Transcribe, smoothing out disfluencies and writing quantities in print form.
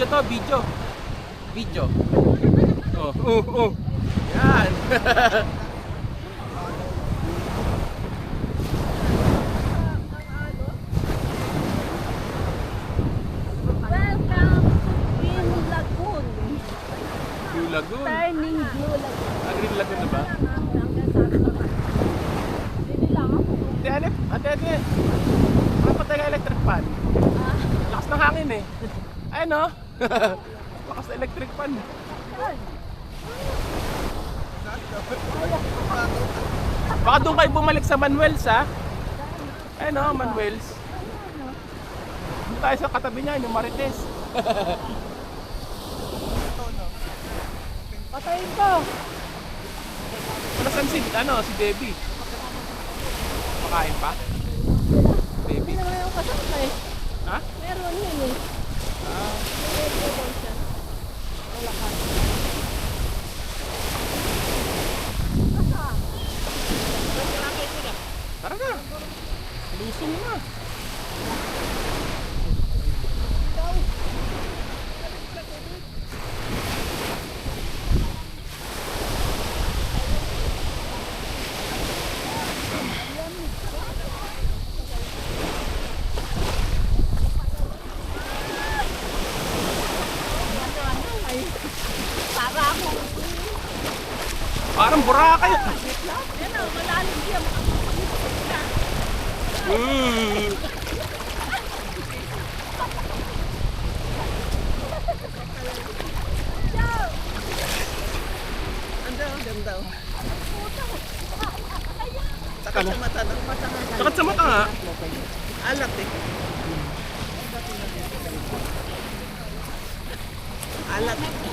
Video to, video. Video. Oh. Yan. Welcome to Green Lagoon. Blue Lagoon. Turning Blue Lagoon. Green Lagoon na ba? Ate, ate. Wala pa tayo electric fan. Lakas ng hangin eh. Ayun no? Lakas ng electric fan. Baka doon kayo bumalik sa Manuel's ha? Ayun no, Manuel's. Doon tayo sa katabi niya, yung Marites. Patayin ko. Nasaan si Debbie? Makain pa? Hindi Debbie? naman yung kasama eh. Ha? Meron yun eh. May radio siya. Wala ka. Tara na. Lusong na. Para ako. Parang Boracay. Yan o, malalim siya. Ang daw. Sakit Sa mata daw. Sakit sa mata nga. Alat eh. Alat.